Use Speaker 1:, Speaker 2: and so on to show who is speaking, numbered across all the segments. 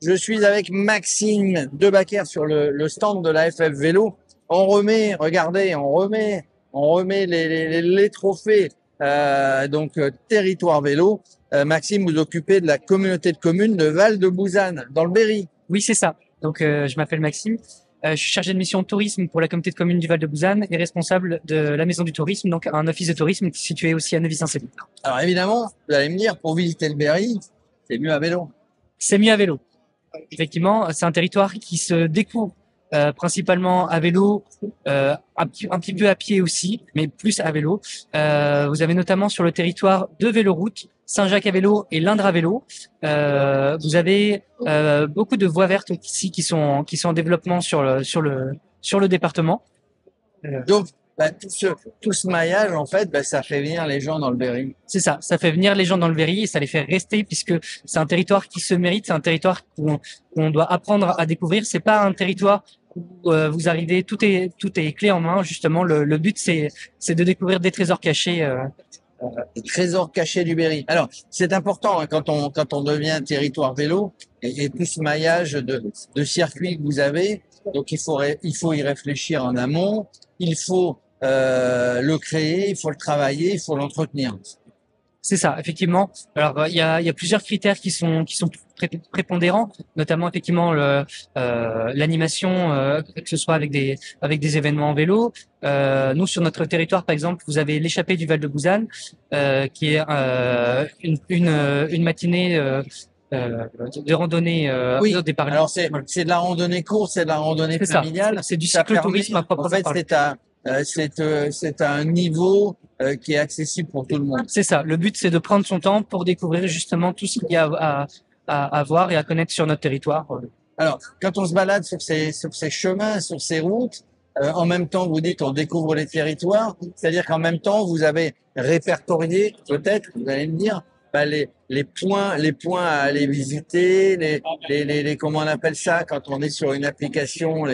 Speaker 1: Je suis avec Maxime Debacker sur le stand de la FF Vélo. On remet, regardez, on remet les trophées. Territoire vélo. Maxime, vous occupez de la communauté de communes de Val-de-Bouzanne, dans le Berry.
Speaker 2: Oui, c'est ça. Donc, je m'appelle Maxime. Je suis chargé de mission tourisme pour la communauté de communes du Val-de-Bouzanne et responsable de la maison du tourisme, donc un office de tourisme situé aussi à Neuvy-Saint-Céline.
Speaker 1: Alors évidemment, vous allez me dire, pour visiter le Berry, c'est mieux à vélo.
Speaker 2: C'est mieux à vélo. Effectivement, c'est un territoire qui se découvre principalement à vélo, un petit peu à pied aussi, mais plus à vélo. Vous avez notamment sur le territoire deux véloroutes, Saint-Jacques à vélo et l'Indre à vélo. Vous avez beaucoup de voies vertes ici qui sont en développement sur le département.
Speaker 1: Donc, tout ce maillage, en fait, ça fait venir les gens dans le Berry.
Speaker 2: C'est ça, ça fait venir les gens dans le Berry et ça les fait rester puisque c'est un territoire qui se mérite, c'est un territoire qu'on doit apprendre à découvrir. C'est pas un territoire où vous arrivez, tout est clé en main. Justement, le but c'est de découvrir des trésors cachés.
Speaker 1: Les trésors cachés du Berry. Alors, c'est important hein, quand on devient territoire vélo et tout ce maillage de circuits que vous avez. Donc, il faut y réfléchir en amont. Il faut le créer, il faut le travailler, il faut l'entretenir.
Speaker 2: C'est ça, effectivement. Alors il y a plusieurs critères qui sont prépondérants, notamment effectivement l'animation, que ce soit avec des événements en vélo. Nous sur notre territoire, par exemple, vous avez l'échappée du Val-de-Bouzanne, qui est une matinée de randonnée.
Speaker 1: Oui. Alors c'est de la randonnée courte, c'est de la randonnée familiale.
Speaker 2: C'est du cyclotourisme à proprement parler.
Speaker 1: En fait, c'est un niveau qui est accessible pour tout le monde.
Speaker 2: C'est ça. Le but, c'est de prendre son temps pour découvrir justement tout ce qu'il y a à voir et à connaître sur notre territoire.
Speaker 1: Alors, quand on se balade sur ces chemins, sur ces routes, en même temps, vous dites on découvre les territoires, c'est-à-dire qu'en même temps, vous avez répertorié, peut-être, vous allez me dire, les points à aller visiter, les comment on appelle ça quand on est sur une application,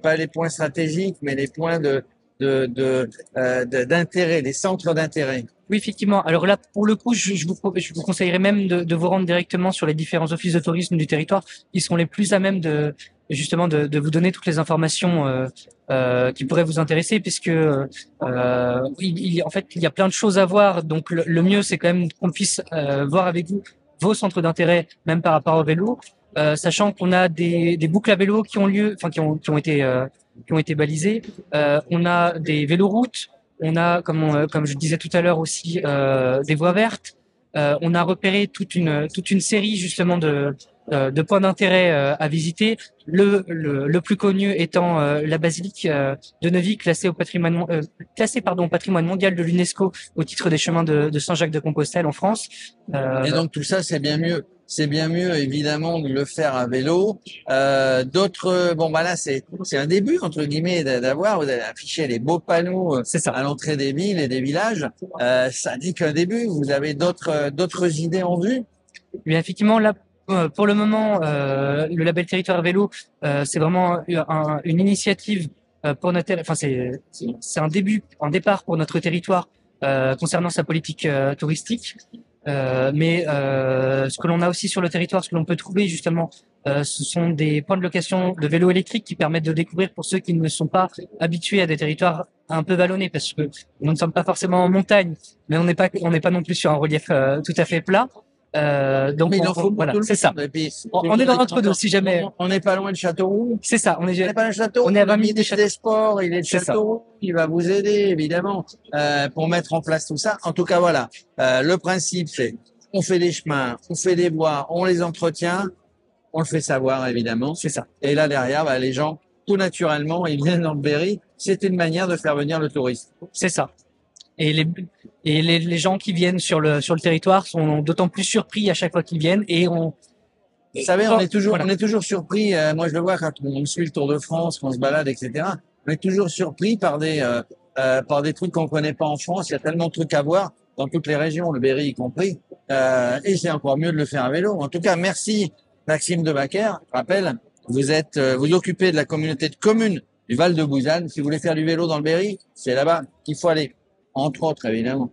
Speaker 1: pas les points stratégiques, mais les points d'intérêt, les centres d'intérêt.
Speaker 2: Oui, effectivement. Alors là, pour le coup, je vous conseillerais même de vous rendre directement sur les différents offices de tourisme du territoire. Ils sont les plus à même justement de vous donner toutes les informations qui pourraient vous intéresser, puisque en fait, il y a plein de choses à voir. Donc le mieux, c'est quand même qu'on puisse voir avec vous vos centres d'intérêt, même par rapport au vélo, sachant qu'on a des boucles à vélo qui ont lieu, enfin qui ont été balisées. On a des véloroutes. On a, comme je disais tout à l'heure aussi, des voies vertes. On a repéré toute une série justement de points d'intérêt à visiter. Le plus connu étant la basilique de Neuvy, classée au patrimoine mondial de l'UNESCO au titre des chemins de Saint-Jacques-de-Compostelle en France.
Speaker 1: Et donc tout ça, c'est bien mieux. C'est bien mieux évidemment de le faire à vélo. Là c'est un début entre guillemets d'avoir. Vous avez affiché les beaux panneaux à l'entrée des villes et des villages. Ça n'est qu'un début. Vous avez d'autres idées en vue?
Speaker 2: Bien effectivement là. Pour le moment, le label Territoire Vélo, c'est vraiment une initiative pour notre. Enfin, c'est un départ pour notre territoire concernant sa politique touristique. Mais ce que l'on a aussi sur le territoire, ce que l'on peut trouver justement, ce sont des points de location de vélos électriques qui permettent de découvrir pour ceux qui ne sont pas habitués à des territoires un peu vallonnés, parce que nous ne sommes pas forcément en montagne, mais on n'est pas non plus sur un relief tout à fait plat. Donc
Speaker 1: mais il en faut
Speaker 2: voilà, c'est ça.
Speaker 1: Puis,
Speaker 2: on est dans l'entre-deux, si jamais.
Speaker 1: On n'est pas loin de Châteauroux.
Speaker 2: C'est ça. On est
Speaker 1: pas loin de Châteauroux.
Speaker 2: On est à 20 minutes
Speaker 1: des sports. Il est de Châteauroux. Il va vous aider évidemment pour mettre en place tout ça. En tout cas, voilà. Le principe, c'est on fait des chemins, on fait des voies, on les entretient, on le fait savoir évidemment.
Speaker 2: C'est ça.
Speaker 1: Et là derrière, les gens, tout naturellement, ils viennent dans le Berry. C'est une manière de faire venir le tourisme.
Speaker 2: C'est ça. Et les gens qui viennent sur le territoire sont d'autant plus surpris à chaque fois qu'ils viennent
Speaker 1: Vous savez, on est toujours surpris. Moi, je le vois quand on suit le Tour de France, qu'on se balade, etc. On est toujours surpris par des trucs qu'on connaît pas en France. Il y a tellement de trucs à voir dans toutes les régions, le Berry y compris. Et c'est encore mieux de le faire à vélo. En tout cas, merci Maxime Debacker. Je rappelle, vous occupez de la communauté de communes du Val-de-Bouzanne. Si vous voulez faire du vélo dans le Berry, c'est là-bas qu'il faut aller. Entre autres, évidemment.